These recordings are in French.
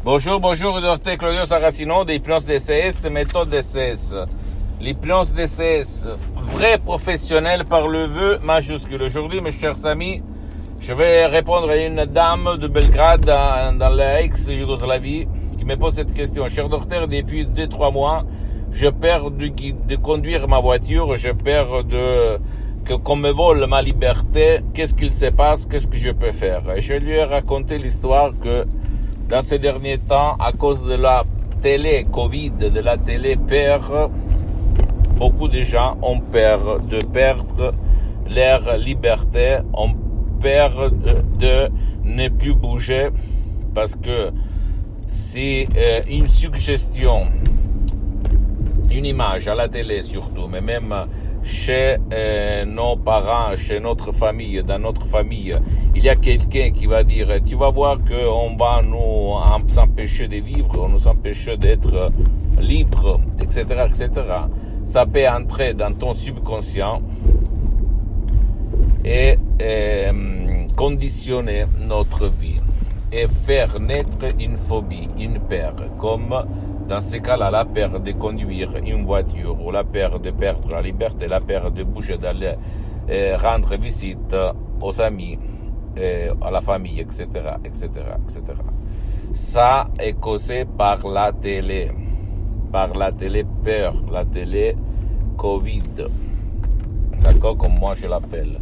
Bonjour, docteur Claudio Saracino de l'hypnose DCS, méthode DCS. L'hypnose DCS, vrai professionnel par le vœu majuscule. Aujourd'hui, mes chers amis, je vais répondre à une dame de Belgrade dans la ex-Yougoslavie qui me pose cette question. Cher docteur, depuis 2-3 mois, je perds de conduire ma voiture, je perds qu'on me vole ma liberté. Qu'est-ce qu'il se passe? Qu'est-ce que je peux faire? Et je lui ai raconté l'histoire que dans ces derniers temps, à cause de la télé Covid, de la télé perd, beaucoup de gens ont peur de perdre leur liberté, ont peur de ne plus bouger parce que c'est une suggestion, une image à la télé surtout, mais même chez nos parents, chez notre famille, dans notre famille, il y a quelqu'un qui va dire, tu vas voir qu'on va nous s'empêcher de vivre, nous empêcher d'être libres, etc., etc. Ça peut entrer dans ton subconscient et conditionner notre vie et faire naître une phobie, une peur, comme dans ce cas-là, la peur de conduire une voiture ou la peur de perdre la liberté, la peur de bouger, d'aller rendre visite aux amis, à la famille, etc., etc., etc. Ça est causé par la télé peur, la télé Covid. D'accord, comme moi je l'appelle.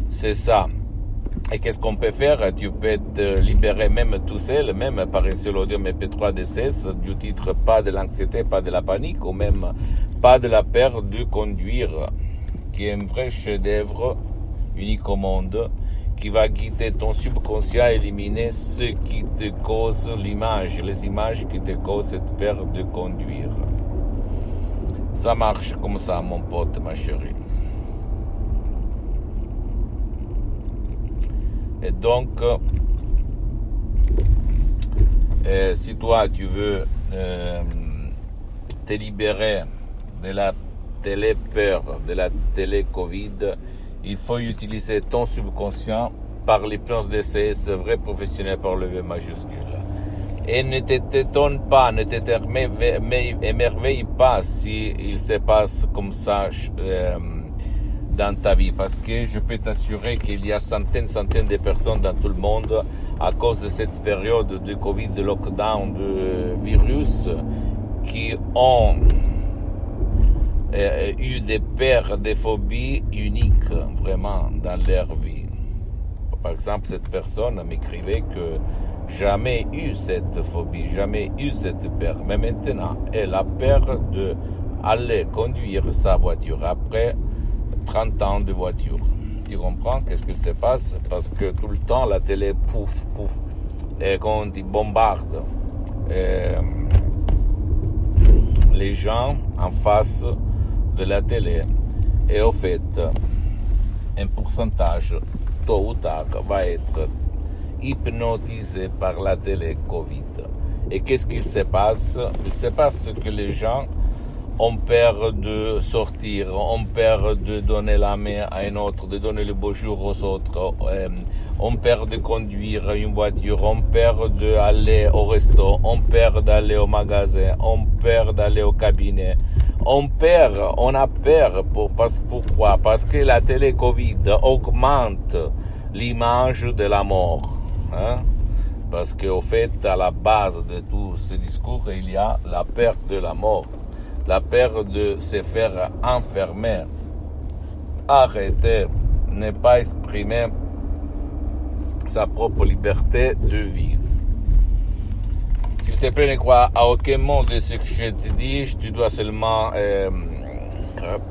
C'est ça. Et qu'est-ce qu'on peut faire? Tu peux te libérer même tout seul, même par un seul audio MP3 DCS, du titre pas de l'anxiété, pas de la panique, ou même pas de la peur de conduire, qui est un vrai chef-d'œuvre unique au monde, qui va guider ton subconscient, éliminer ce qui te cause l'image, les images qui te causent cette peur de conduire. Ça marche comme ça, mon pote, ma chérie. Et donc, si toi tu veux te libérer de la télé-peur, de la télé-Covid, il faut utiliser ton subconscient par l'hypnose DCS, vrai professionnel par le V majuscule. Et ne t'étonne pas, ne t'émerveille pas si il se passe comme ça dans ta vie, parce que je peux t'assurer qu'il y a centaines de personnes dans tout le monde à cause de cette période de Covid, de lockdown, de virus, qui ont eu des peurs, des phobies uniques vraiment dans leur vie. Par exemple, cette personne m'écrivait que jamais eu cette phobie, jamais eu cette peur, mais maintenant elle a peur d'aller conduire sa voiture après 30 ans de voiture. Tu comprends qu'est-ce qu'il se passe? Parce que tout le temps la télé pouf, et quand on dit bombarde les gens en face de la télé, et au fait un pourcentage tôt ou tard va être hypnotisé par la télé Covid. Et qu'est-ce qu'il se passe? Il se passe que les gens ont peur de sortir, ont peur de donner la main à un autre, de donner le bonjour aux autres, ont peur de conduire une voiture, ont peur d'aller au resto, ont peur d'aller au magasin, ont peur d'aller au cabinet. On a peur. Pourquoi? Parce que la télé Covid augmente l'image de la mort. Hein? Parce qu'au fait, à la base de tout ce discours, il y a la peur de la mort. La peur de se faire enfermer, arrêter, ne pas exprimer sa propre liberté de vie. S'il te plaît, ne crois à aucun mot de ce que je te dis, tu dois seulement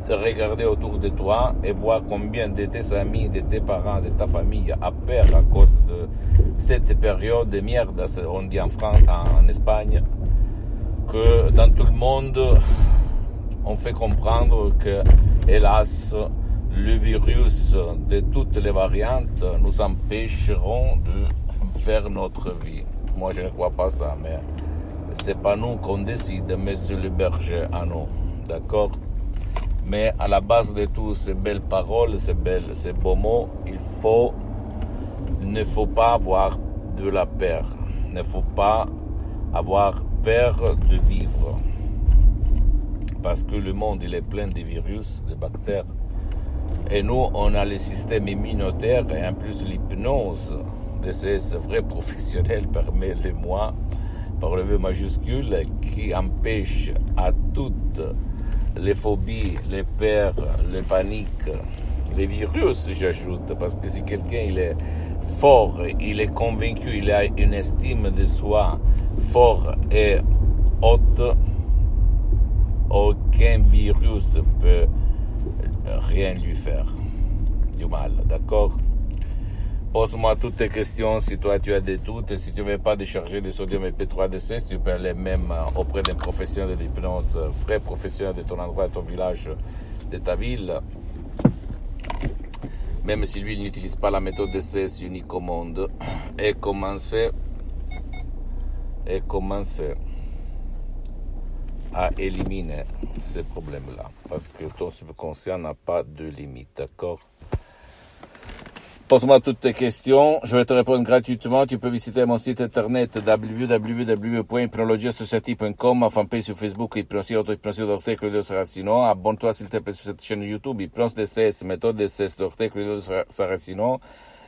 regarder autour de toi et voir combien de tes amis, de tes parents, de ta famille a peur à cause de cette période de merde, on dit en France, en Espagne, que dans tout le monde, on fait comprendre que, hélas, le virus de toutes les variantes nous empêcheront de faire notre vie. Moi, je ne crois pas ça, mais c'est pas nous qu'on décide, mais c'est le berger à nous, d'accord? Mais à la base de toutes ces belles paroles, ces beaux mots, il ne faut pas avoir de la peur. Il ne faut pas avoir peur de vivre. Parce que le monde, il est plein de virus, de bactéries. Et nous, on a le système immunitaire et en plus l'hypnose DCS vrai professionnel permet-le-moi, par le V majuscule, qui empêche à toutes les phobies, les peurs, les paniques, les virus, j'ajoute, parce que si quelqu'un il est fort, il est convaincu, il a une estime de soi fort et haute, aucun virus peut rien lui faire du mal, d'accord? Pose-moi toutes tes questions si toi tu as des doutes. Et si tu ne veux pas décharger de sodium P3DCS, tu peux aller même auprès d'un professionnel de l'hypnose, vrai professionnel de ton endroit, de ton village, de ta ville. Même si lui il n'utilise pas la méthode DCS unique au monde. Et commencer à éliminer ces problèmes-là. Parce que ton subconscient n'a pas de limite, d'accord? Pose-moi toutes tes questions, je vais te répondre gratuitement. Tu peux visiter mon site internet www.hypnologieassociative.com, ma fanpage sur Facebook, Hypnosie Dr Claudio Saracino. Abonne-toi s'il te plaît sur cette chaîne YouTube, Hypnose DCS, méthode DCS Dr Claudio Saracino.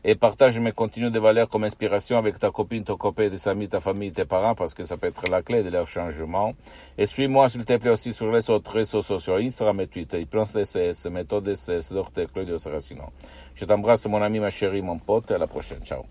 Et partage mes contenus de valeur comme inspiration avec ta copine, ton copain, tes amis, ta famille, tes parents, parce que ça peut être la clé de leur changement. Et suis-moi, s'il te plaît, aussi sur les autres réseaux sociaux, Instagram et Twitter, Hypnose DCS, méthode DCS, Dr Claudio Saracino. Je t'embrasse, mon ami, ma chérie, mon pote, et à la prochaine. Ciao.